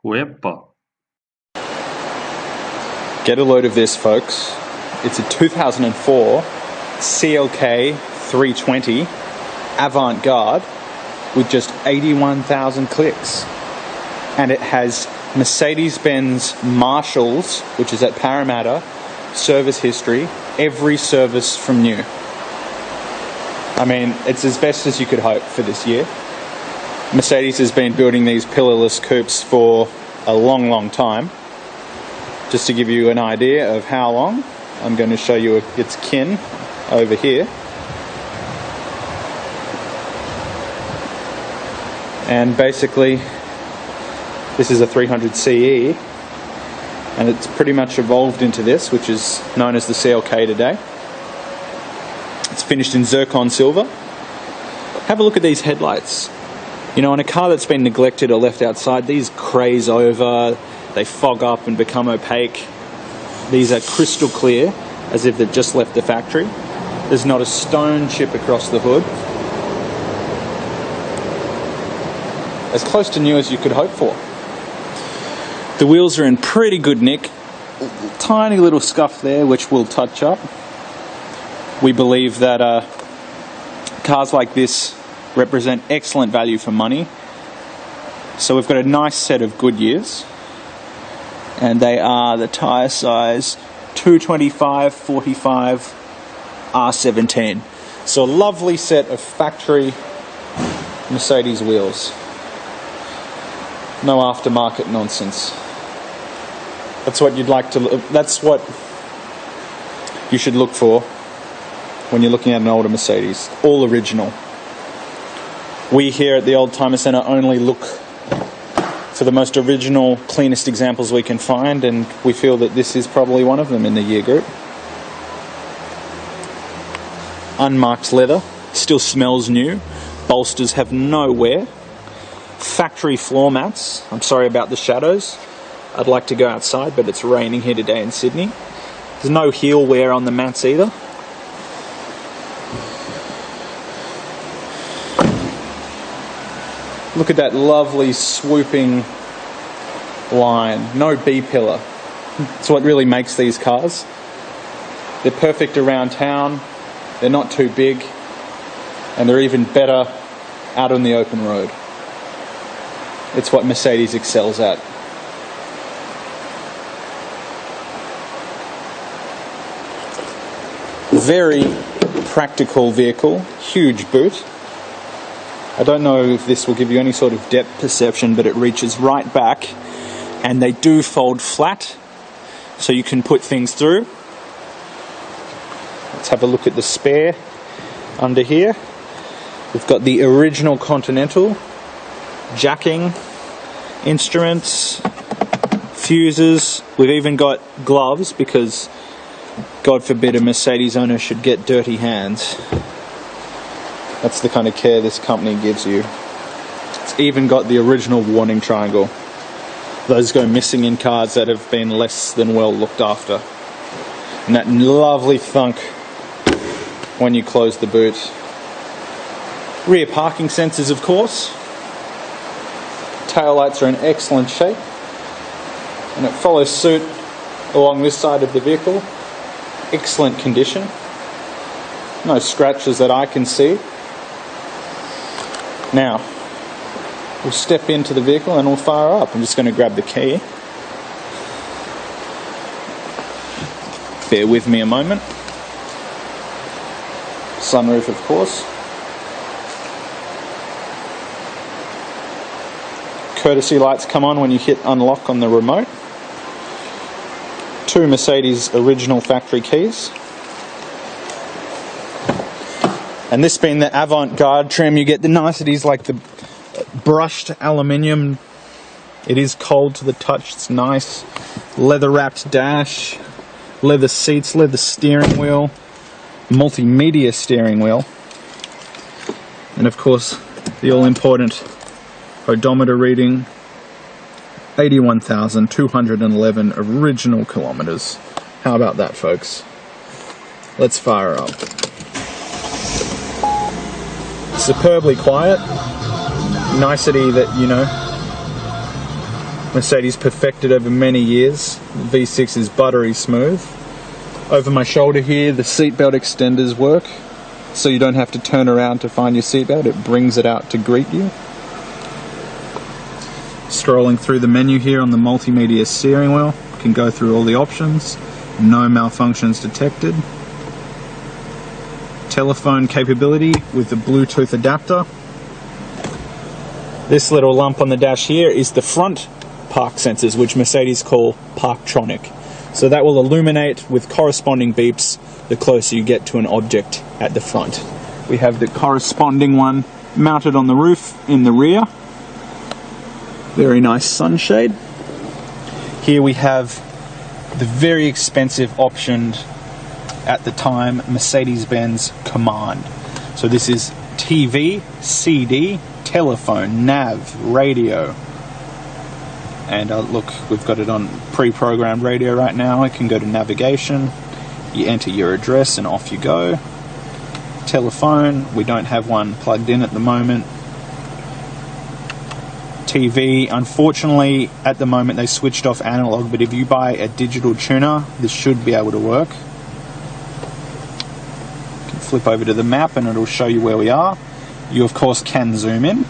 Uepa. Get a load of this, folks. It's a 2004 CLK320 Avant-Garde with just 81,000 clicks. And it has Mercedes-Benz Marshalls, which is at Parramatta, service history, every service from new. I mean, it's as best as you could hope for this year. Mercedes has been building these pillarless coupes for a long, long time. Just to give you an idea of how long, I'm going to show you its kin over here. And basically, this is a 300 CE, and it's pretty much evolved into this, which is known as the CLK today. It's finished in zircon silver. Have a look at these headlights. You know, in a car that's been neglected or left outside, these craze over, they fog up and become opaque. These are crystal clear, as if they've just left the factory. There's not a stone chip across the hood. As close to new as you could hope for. The wheels are in pretty good nick. Tiny little scuff there, which we'll touch up. We believe that cars like this represent excellent value for money. So we've got a nice set of Goodyears, and they are the tyre size 225/45 R17. So a lovely set of factory Mercedes wheels. No aftermarket nonsense. That's what you'd like to. That's what you should look for when you're looking at an older Mercedes. All original. We here at the Oldtimer Centre only look for the most original, cleanest examples we can find, and we feel that this is probably one of them in the year group. Unmarked leather, still smells new. Bolsters have no wear. Factory floor mats. I'm sorry about the shadows. I'd like to go outside, but it's raining here today in Sydney. There's no heel wear on the mats either. Look at that lovely swooping line. No B-pillar. It's what really makes these cars. They're perfect around town. They're not too big. And they're even better out on the open road. It's what Mercedes excels at. Very practical vehicle. Huge boot. I don't know if this will give you any sort of depth perception, but it reaches right back, and they do fold flat, so you can put things through. Let's have a look at the spare under here. We've got the original Continental, jacking, instruments, fuses. We've even got gloves, because God forbid a Mercedes owner should get dirty hands. That's the kind of care this company gives you. It's even got the original warning triangle. Those go missing in cars that have been less than well looked after. And that lovely thunk when you close the boot. Rear parking sensors, of course. Taillights are in excellent shape. And it follows suit along this side of the vehicle. Excellent condition. No scratches that I can see. Now, we'll step into the vehicle and we'll fire up. I'm just going to grab the key. Bear with me a moment. Sunroof, of course. Courtesy lights come on when you hit unlock on the remote. 2 Mercedes original factory keys. And this being the Avant-Garde trim, you get the niceties like the brushed aluminium. It is cold to the touch, it's nice. Leather wrapped dash, leather seats, leather steering wheel, multimedia steering wheel. And of course, the all important odometer reading, 81,211 original kilometers. How about that, folks? Let's fire up. Superbly quiet. Nicety that, you know, Mercedes perfected over many years. The V6 is buttery smooth. Over my shoulder here, the seatbelt extenders work, so you don't have to turn around to find your seatbelt. It brings it out to greet you. Scrolling through the menu here on the multimedia steering wheel, you can go through all the options. No malfunctions detected. Telephone capability with the Bluetooth adapter. This little lump on the dash here is the front park sensors, which Mercedes call Parktronic. So that will illuminate with corresponding beeps the closer you get to an object at the front. We have the corresponding one mounted on the roof in the rear. Very nice sunshade. Here we have the very expensive optioned at the time Mercedes-Benz Command. So this is TV, CD, telephone, nav, radio. And look, we've got it on pre-programmed radio right now. I can go to navigation, you enter your address and off you go. Telephone, we don't have one plugged in at the moment. TV, unfortunately at the moment they switched off analog, but if you buy a digital tuner, this should be able to work. You can flip over to the map and it'll show you where we are. You of course can zoom in.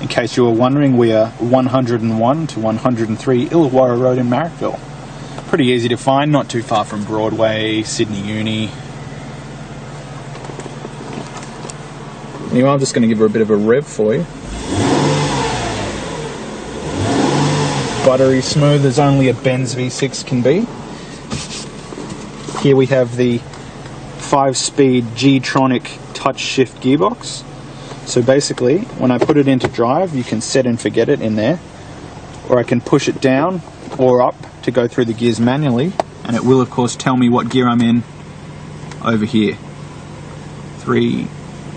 In case you were wondering, we are 101 to 103 Illawarra Road in Marrickville. Pretty easy to find, not too far from Broadway, Sydney Uni. Anyway, I'm just going to give her a bit of a rev for you. Buttery smooth as only a Benz V6 can be. Here we have the 5-speed G-Tronic touch shift gearbox. So basically, when I put it into drive, you can set and forget it in there, or I can push it down or up to go through the gears manually, and it will of course tell me what gear I'm in over here. 3,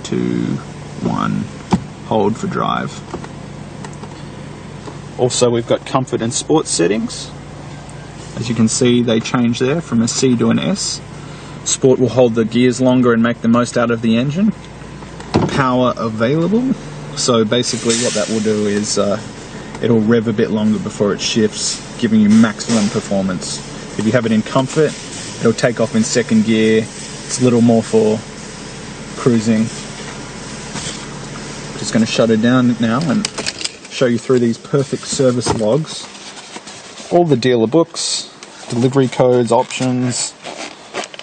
2, 1, hold for drive. Also, we've got comfort and sports settings. As you can see, they change there from a C to an S. Sport will hold the gears longer and make the most out of the engine. Power available. So basically what that will do is it'll rev a bit longer before it shifts, giving you maximum performance. If you have it in comfort, it'll take off in second gear. It's a little more for cruising. Just going to shut it down now and show you through these perfect service logs. All the dealer books, delivery codes, options,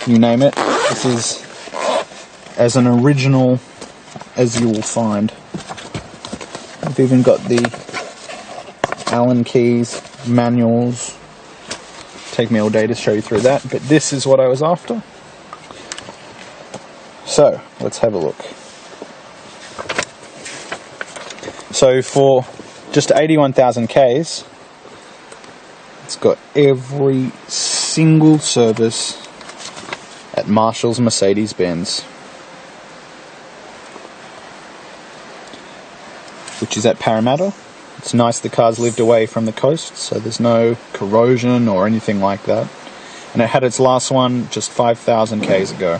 you name it. This is as an original as you will find. I've even got the Allen keys, manuals. Take me all day to show you through that, but this is what I was after. So let's have a look. So for just 81,000 Ks, it's got every single service at Marshall's Mercedes-Benz, which is at Parramatta. It's nice the car's lived away from the coast, so there's no corrosion or anything like that. And it had its last one just 5,000 Ks ago.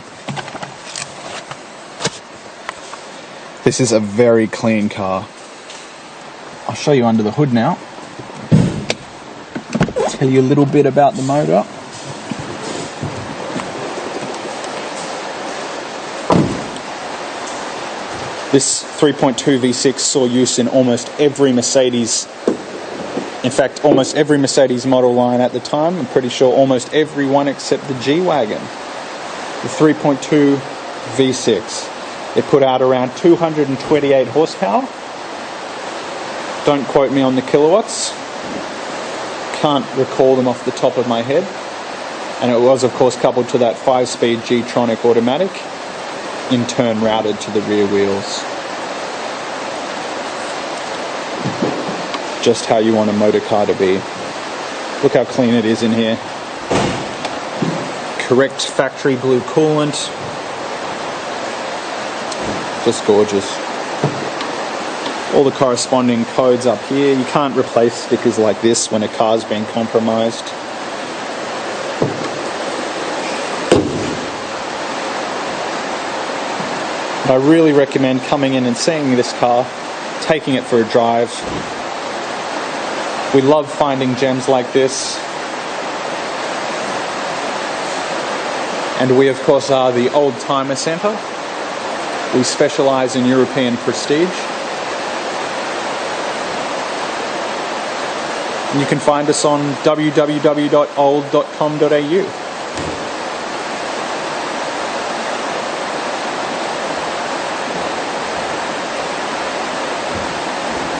This is a very clean car. I'll show you under the hood now. Tell you a little bit about the motor. This 3.2 V6 saw use in almost every Mercedes, in fact almost every Mercedes model line at the time. I'm pretty sure almost every one except the G-Wagon. The 3.2 V6. It put out around 228 horsepower. Don't quote me on the kilowatts. Can't recall them off the top of my head. And it was of course coupled to that 5-speed G-Tronic automatic, in turn routed to the rear wheels. Just how you want a motor car to be. Look how clean it is in here. Correct factory blue coolant. Just gorgeous. All the corresponding codes up here. You can't replace stickers like this when a car's been compromised. I really recommend coming in and seeing this car, taking it for a drive. We love finding gems like this. And we of course are the Old Timer Centre. We specialise in European prestige. And you can find us on www.old.com.au.